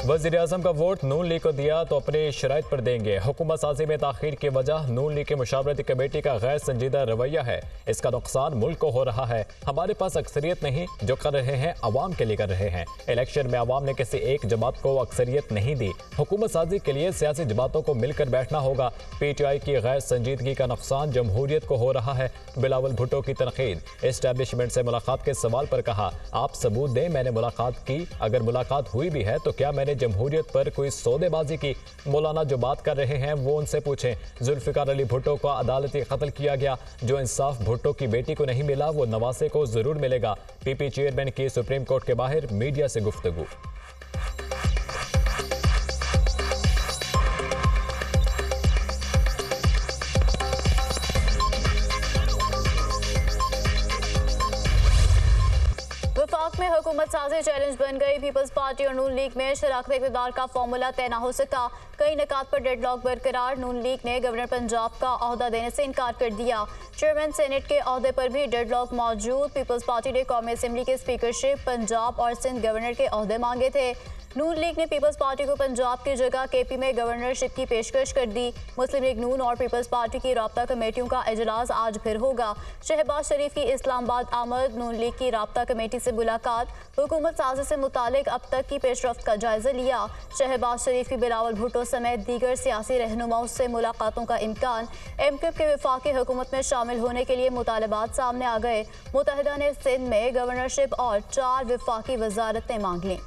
वज़ीर आज़म का वोट नून लीग को दिया तो अपनी शराइत पर देंगे। हुकूमत साजी में ताखीर की वजह नून लीग की मुशावरती कमेटी का गैर संजीदा रवैया है। इसका नुकसान मुल्क को हो रहा है। हमारे पास अक्सरियत नहीं, जो कर रहे हैं अवाम के लिए कर रहे हैं। इलेक्शन में अवाम ने किसी एक जमात को अक्सरियत नहीं दी। हुकूमत साजी के लिए सियासी जमातों को मिलकर बैठना होगा। PTI की गैर संजीदगी का नुकसान जमहूरियत को हो रहा है। बिलावल भुट्टो की तनकीद। एस्टैब्लिशमेंट से मुलाकात के सवाल पर कहा, आप सबूत दें मैंने मुलाकात की। अगर मुलाकात हुई भी है तो क्या मैंने जमहूरियत पर कोई सौदेबाजी की? मौलाना जो बात कर रहे हैं वो उनसे पूछें। जुल्फिकार अली भुट्टो का अदालती कत्ल किया गया। जो इंसाफ भुट्टो की बेटी को नहीं मिला वो नवासे को जरूर मिलेगा। PP चेयरमैन की सुप्रीम कोर्ट के बाहर मीडिया से गुफ्तगू। वफाक में हुकूमत साजी चैलेंज बन गई। पीपल्स पार्टी और नून लीग में शराकत इक़्तिदार का फॉर्मूला तय न हो सका। कई निकात पर डेडलॉक बरकरार। नून लीग ने गवर्नर पंजाब का ओहदा देने से इनकार कर दिया। चेयरमैन सेनेट के ओहदे पर भी डेडलॉक मौजूद। पीपल्स पार्टी ने कौमी असम्बली की स्पीकरशिप, पंजाब और सिंध गवर्नर के ओहदे मांगे थे। नून लीग ने पीपल्स पार्टी को पंजाब की जगह KP में गवर्नरशिप की पेशकश कर दी। मुस्लिम लीग नून और पीपल्स पार्टी की राब्ता कमेटियों का इजलास आज फिर होगा। शहबाज शरीफ की इस्लामाबाद आमद। नून लीग की राब्ता कमेटी से मुलाकात। हुकूमत साजी से मुतालिक अब तक की पेशरफ्त का जायजा लिया। शहबाज शरीफ की बिलावल भुट्टो समेत दीगर सियासी रहनुमाओं से मुलाकातों का इम्कान। MKIP के वफाकी हुकूमत में शामिल होने के लिए मुतालबात सामने आ गए। मुत्तहिदा ने सिंध में गवर्नरशिप और 4 वफाकी वजारतें मांग लीं।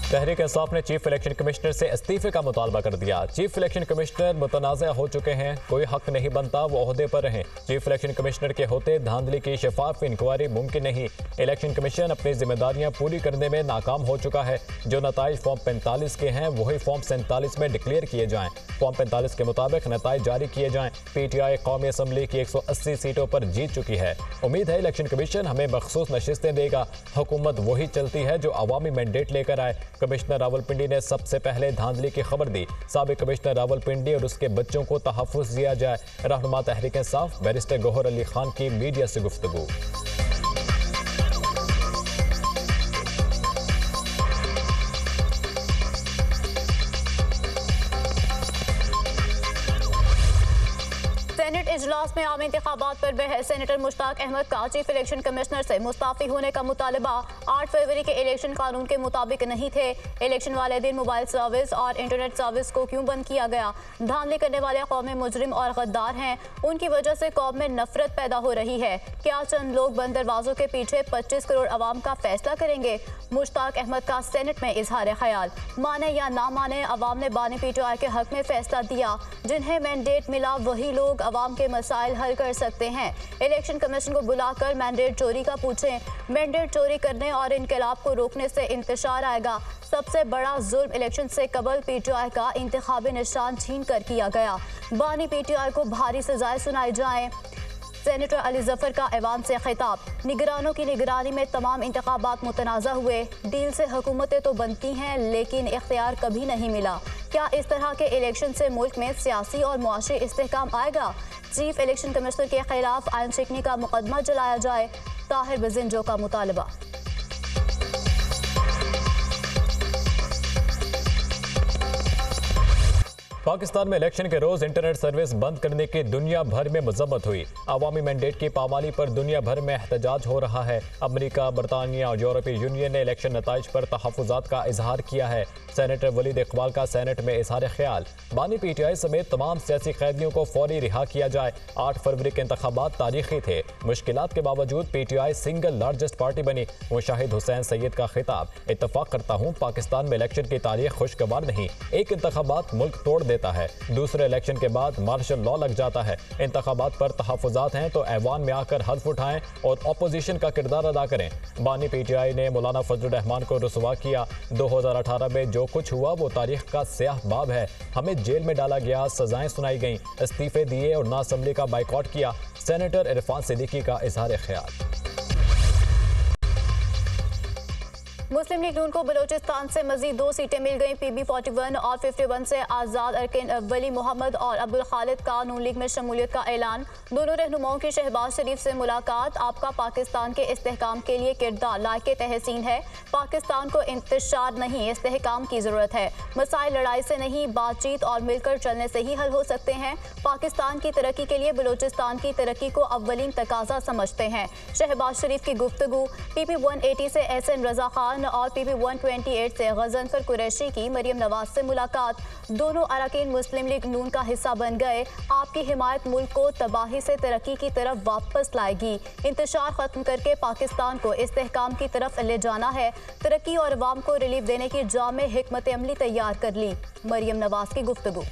तहरीक इंसाफ ने चीफ इलेक्शन कमिश्नर से इस्तीफे का मुतालबा कर दिया। चीफ इलेक्शन कमिश्नर मुतनाज़ हो चुके हैं, कोई हक नहीं बनता वो ओहदे पर रहें। चीफ इलेक्शन कमिश्नर के होते धांधली की शफाफ इंक्वायरी मुमकिन नहीं। इलेक्शन कमीशन अपनी जिम्मेदारियां पूरी करने में नाकाम हो चुका है। जो नताइज फॉर्म 45 के हैं वही फॉर्म 47 में डिक्लेयर किए जाएँ। फॉर्म 45 के मुताबिक नताइज जारी किए जाएँ। PTI कौमी असम्बली की 180 सीटों पर जीत चुकी है। उम्मीद है इलेक्शन कमीशन हमें मखसूस नशिस्तें देगा। हुकूमत वही चलती है जो अवामी मैंडेट लेकर आए। कमिश्नर रावलपिंडी ने सबसे पहले धांधली की खबर दी। साबिक कमिश्नर रावलपिंडी और उसके बच्चों को तहफ़्फ़ुज़ दिया जाए। रहनुमा तहरीक इंसाफ बैरिस्टर गौहर अली खान की मीडिया से गुफ्तगू। सेनेट इजलास में आम इंतखाबात पर बहस। सेनेटर मुश्ताक अहमद का चीफ इलेक्शन कमिश्नर से मुस्ताफी होने का मुतालबा। 8 फरवरी के इलेक्शन कानून के मुताबिक नहीं थे। इलेक्शन वाले दिन मोबाइल सर्विस और इंटरनेट सर्विस को क्यों बंद किया गया? धांधली करने वाले कौमें मुजरिम और गद्दार हैं। उनकी वजह से कौम में नफरत पैदा हो रही है। क्या चंद लोग बंद दरवाजों के पीछे 25 करोड़ अवाम का फैसला करेंगे? मुश्ताक अहमद का सेनेट में इजहार ख्याल। माने या ना माने, अवाम ने बानी PTI के हक में फैसला दिया। जिन्हें मैंडेट मिला वही लोग अवाम के मसाइल हल कर सकते हैं। इलेक्शन कमीशन को बुलाकर मैंडेट चोरी का पूछें। मैंडेट चोरी करने और इनकलाब को रोकने से इंतशार आएगा। सबसे बड़ा जुल्म इलेक्शन से कबल PTI का इंतखाबी निशान छीन कर किया गया। बानी PTI को भारी सजाएं सुनाई जाएं। सेनेटर अली जफर का ऐवान से खिताब। निगरानों की निगरानी में तमाम इंतखाबात मुतनाज़ा हुए। डील से हुकूमतें तो बनती हैं लेकिन इख्तियार कभी नहीं मिला। क्या इस तरह के इलेक्शन से मुल्क में सियासी और मुआशी इस्तेहकाम आएगा? चीफ इलेक्शन कमिश्नर के खिलाफ आइन शिकनी का मुकदमा चलाया जाए। ताहिर बजिंजो का मुतालबा। पाकिस्तान में इलेक्शन के रोज इंटरनेट सर्विस बंद करने की दुनिया भर में मजम्मत हुई। अवामी मैंडेट की पामाली पर दुनिया भर में एहतजाज हो रहा है। अमेरिका, बरतानिया और यूरोपीय यूनियन ने इलेक्शन नताइज पर तहफ़्फ़ुज़ात का इजहार किया है। सेनेटर वलीद इकबाल का सेनेट में इजहार ख्याल। बानी PTI समेत तमाम सियासी कैदियों को फौरी रिहा किया जाए। 8 फरवरी के इंतखाबात तारीखी थे। मुश्किलात के बावजूद PTI सिंगल लार्जेस्ट पार्टी बनी। मुशाहिद हुसैन सैयद का खिताब। इत्तफाक करता हूँ पाकिस्तान में इलेक्शन की तारीख खुशगवार नहीं। एक इंतखाबात मुल्क तोड़ देता है, दूसरे इलेक्शन के बाद मार्शल लॉ लग जाता है। इंतखाबात पर तहफ़्फ़ुज़ात हैं तो ऐवान में आकर हल्फ उठाएं और अपोजिशन का किरदार अदा करें। बानी PTI ने मौलाना फजलुर रहमान को रुसवा किया। 2018 में जो कुछ हुआ वो तारीख का स्याह बाब है। हमें जेल में डाला गया, सजाएं सुनाई गईं, इस्तीफे दिए और ना असम्बली का बाइकआउट किया। सेनेटर इरफान सिद्दीकी का इजहार ख्याल। मुस्लिम लीग नून को बलोचिस्तान से मजीद 2 सीटें मिल गई। PB41 और 51 से आज़ाद अरकान वली मोहम्मद और अब्दुल खालिद का नून लीग में शमूलियत का ऐलान। दोनों रहनुमाओं की शहबाज शरीफ से मुलाकात। आपका पाकिस्तान के इस्तेहकाम के लिए किरदार लायक तहसीन है। पाकिस्तान को इंतशार नहीं, इस्तेहकाम की ज़रूरत है। मसाइल लड़ाई से नहीं, बातचीत और मिलकर चलने से ही हल हो सकते हैं। पाकिस्तान की तरक्की के लिए बलोचिस्तान की तरक्की को अव्वलीन तकाजा समझते हैं। शहबाज शरीफ की गुफ्तगू। PP180 से SN रजा खान और PP128 से गजनफर कुरैशी की मरियम नवाज से मुलाकात। दोनों अरकान मुस्लिम लीग नून का हिस्सा बन गए। आपकी हिमायत मुल्क को तबाही से तरक्की की तरफ वापस लाएगी। इंतशार खत्म करके पाकिस्तान को इस्तेहकाम की तरफ ले जाना है। तरक्की और अवाम को रिलीफ देने की जामे हिकमत अमली तैयार कर ली। मरियम नवाज की गुफ्तगू।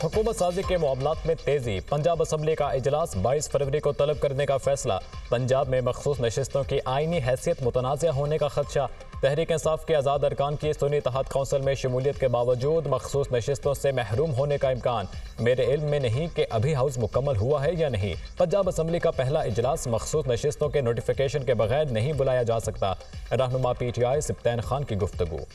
हुकूमत साजी के मामलात में तेजी। पंजाब असम्बली का इजलास 22 फरवरी को तलब करने का फैसला। पंजाब में मखसूस नशिस्तों की आईनी हैसियत मुतनाज़ होने का खदशा। तहरीक इंसाफ के आज़ाद अरकान की सुन्नी इत्तेहाद कौंसिल में शमूलियत के बावजूद मखसूस नशिस्तों से महरूम होने का इम्कान। मेरे इल्म में नहीं कि अभी हाउस मुकम्मल हुआ है या नहीं। पंजाब असम्बली का पहला इजलास मखसूस नशिस्तों के नोटिफिकेशन के बगैर नहीं बुलाया जा सकता। रहनुमा PTI सिब्तैन खान की गुफ्तगू।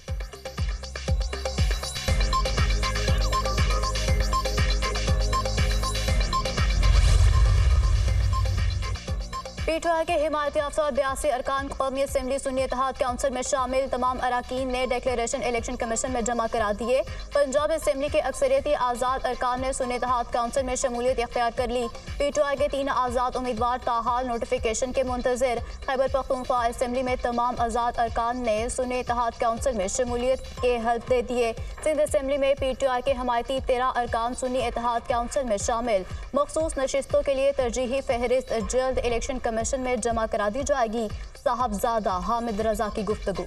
PTI के हिमायत याफ्ता 82 अरकान कौमी असम्बली सुन्नी इत्तेहाद काउंसिल में शामिल तमाम अरकान ने डिक्लेरेशन इलेक्शन कमीशन में जमा करा दिए। पंजाब असम्बली के अक्सरियती आज़ाद अरकान ने सुन्नी इत्तेहाद काउंसिल में शमूलियत इख्तियार कर ली। PTI के 3 आज़ाद उम्मीदवार ताहाल नोटिफिकेशन के मुंतज़िर। खैबर पख्तूनख्वा असम्बली में तमाम आज़ाद अरकान ने सुन्नी इत्तेहाद काउंसिल में शमूलियत के हल्फ दे दिए। सिंध असम्बली में PTI के हमायती 13 अरकान सुन्नी इत्तेहाद काउंसिल में शामिल। मखसूस नशिस्तों के लिए तरजीही फहरिस्त जल्द इलेक्शन कमीशन में जमा करा दी जाएगी। साहबजादा हामिद रजा की गुफ्तगू।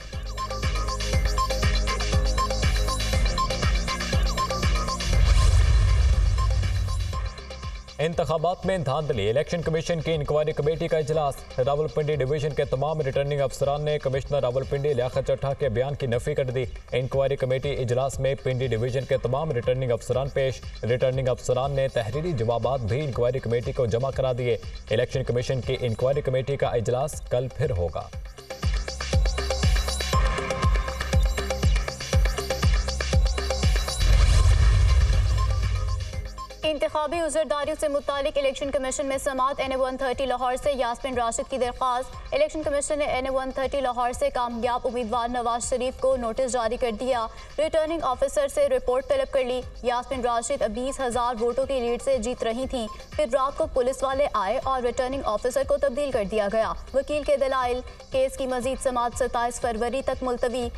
इंतखाबात में धांधली। इलेक्शन कमीशन की इंक्वायरी कमेटी का इजलास। रावलपिंडी डिवीजन के तमाम रिटर्निंग अफसरान ने कमिश्नर रावलपिंडी लियाकत चट्टा के बयान की नफी कर दी। इंक्वायरी कमेटी इजलास में पिंडी डिवीजन के तमाम रिटर्निंग अफसरान पेश। रिटर्निंग अफसरान ने तहरीरी जवाबात भी इंक्वायरी कमेटी को जमा करा दिए। इलेक्शन कमीशन की इंक्वायरी कमेटी का इजलास कल फिर होगा। इंतखाबी उज़रदारियों से मुतालिक इलेक्शन कमीशन में समाअत। NA-130 लाहौर से यास्मीन राशिद की दरख्वास्त। इलेक्शन कमीशन ने NA-130 लाहौर से कामयाब उम्मीदवार नवाज शरीफ को नोटिस जारी कर दिया। रिटर्निंग ऑफिसर से रिपोर्ट तलब कर ली। यास्मीन राशिद 20,000 वोटों की लीड से जीत रही थीं। फिर रात को पुलिस वाले आए और रिटर्निंग ऑफिसर को तब्दील कर दिया गया। वकील के दलाइल। केस की मजीद समाअत 27 फरवरी तक मुलतवी।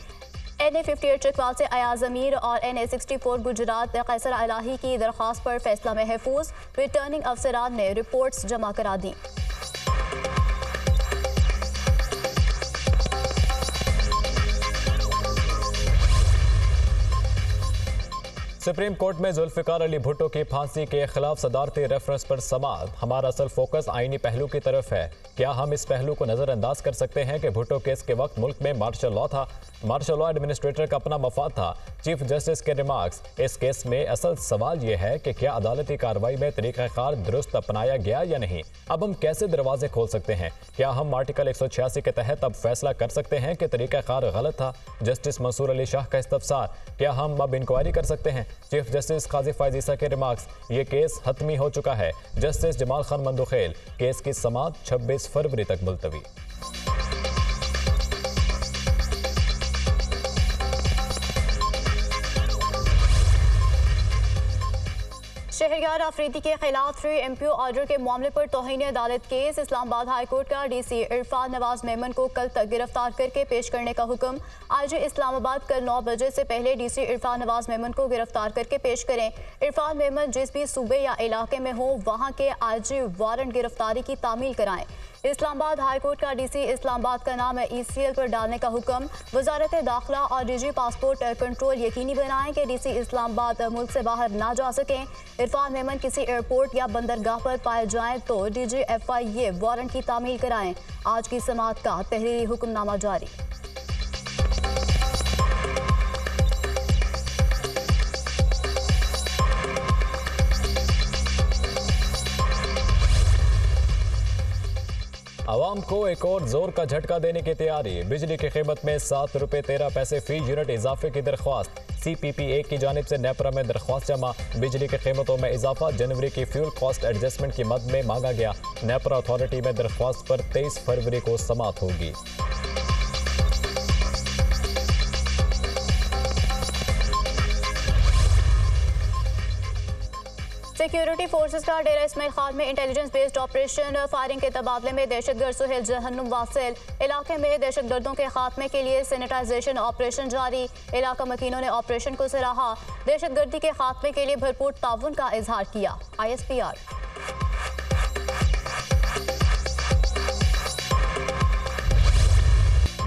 NA-58 चकवाल से अयाज अमीर और NA-64 गुजरात कैसर इलाही की दरख्वास्त पर फैसला महफूज। रिटर्निंग अफसरान ने रिपोर्ट्स जमा करा दी। सुप्रीम कोर्ट में जुल्फिकार अली भुट्टो की फांसी के खिलाफ सदारती रेफरेंस पर समाअत। हमारा असल फोकस आईनी पहलू की तरफ है। क्या हम इस पहलू को नज़रअंदाज कर सकते हैं कि भुट्टो केस के वक्त मुल्क में मार्शल लॉ था? मार्शल लॉ एडमिनिस्ट्रेटर का अपना मफाद था। चीफ जस्टिस के रिमार्क्स। इस केस में असल सवाल यह है कि क्या अदालती कार्रवाई में तरीक़ाकार दुरुस्त अपनाया गया या नहीं। अब हम कैसे दरवाजे खोल सकते हैं? क्या हम आर्टिकल 186 के तहत अब फैसला कर सकते हैं कि तरीक़ाकार गलत था? जस्टिस मंसूर अली शाह का इस्तफसार। क्या हम अब इंक्वायरी कर सकते हैं? चीफ जस्टिस काजी फायज ईसा के रिमार्क्स। ये केस हतमी हो चुका है। जस्टिस जमाल खान मंदुखेल। केस की समाअत 26 फरवरी तक मुलतवी। शहरयार आफरीदी के खिलाफ 3MPO ऑर्डर के मामले पर तौहीन अदालत केस। इस्लामाबाद हाई कोर्ट का DC इरफान नवाज मेमन को कल तक गिरफ्तार करके पेश करने का हुक्म। IG इस्लामाबाद कल 9 बजे से पहले DC इरफान नवाज मेमन को गिरफ्तार करके पेश करें। इरफान मेमन जिस भी सूबे या इलाके में हो वहाँ के IG वारंट गिरफ्तारी की तामील कराएं। इस्लामाबाद हाई कोर्ट का DC इस्लामाबाद का नाम ECL पर डालने का हुक्म। वजारत दाखिला और DG पासपोर्ट कंट्रोल यकीनी बनाएं कि DC इस्लामाबाद मुल्क से बाहर ना जा सकें। इरफान मेमन किसी एयरपोर्ट या बंदरगाह पर पाए जाएं तो DG FIA वारंट की तामील कराएं। आज की समाअत का तहरीरी हुक्मनामा जारी। आवाम को एक और जोर का झटका देने की तैयारी। बिजली की कीमत में 7 रुपये 13 पैसे फी यूनिट इजाफे की दरख्वास्त। CPPA की जानिब से नेपरा में दरख्वास्त जमा। बिजली की कीमतों में इजाफा जनवरी की फ्यूल कॉस्ट एडजस्टमेंट की मद में मांगा गया। नेपरा अथॉरिटी में दरख्वास्त पर 23 फरवरी को समाअत होगी। सिक्योरिटी फोर्सेस का डेरा इस्माइल खान में इंटेलिजेंस बेस्ड ऑपरेशन फायरिंग के तबादले में दहशतगर्द सुहेल जहन्नुम वासिल। इलाके में दहशतगर्दों के खात्मे के लिए सैनिटाइजेशन ऑपरेशन जारी। इलाका मकीनों ने ऑपरेशन को सराहा। दहशतगर्दी के खात्मे के लिए भरपूर ताउन का इजहार किया। ISPR।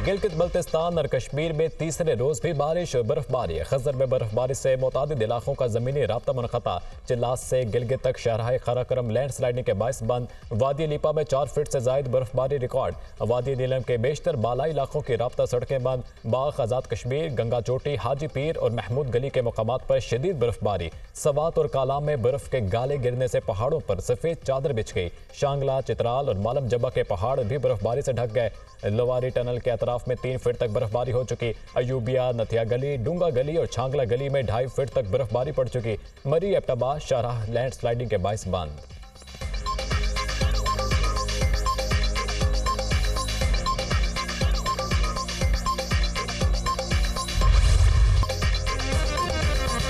गिलगित बल्तिस्तान और कश्मीर में तीसरे रोज भी बारिश और बर्फबारी। खजर में बर्फबारी से मुतादिद इलाकों का जमीनी राब्ता मुनक़ता। चिल्लास से गिलगित तक शहराए खराकरम लैंड स्लाइडिंग के बायस बंद। वादी लीपा में 4 फीट से जायद बर्फबारी रिकॉर्ड। वादी नीलम के बेशतर बालाई इलाकों की राब्ता सड़कें बंद। बाग आज़ाद कश्मीर, गंगा चोटी, हाजी पीर और महमूद गली के मकामात पर शदीद बर्फबारी। सवात और कालाम में बर्फ के गाले गिरने से पहाड़ों पर सफेद चादर बिछ गई। शांगला, चित्राल और मालम जबा के पहाड़ भी बर्फबारी से ढक गए। लोवारी टनल के अतराफ में 3 फीट तक बर्फबारी हो चुकी। अयूबिया, नथिया गली, डूंगा गली और छांगला गली में 2.5 फीट तक बर्फबारी पड़ चुकी। मरी एबटाबा शाहराह लैंड स्लाइडिंग के बायस बंद।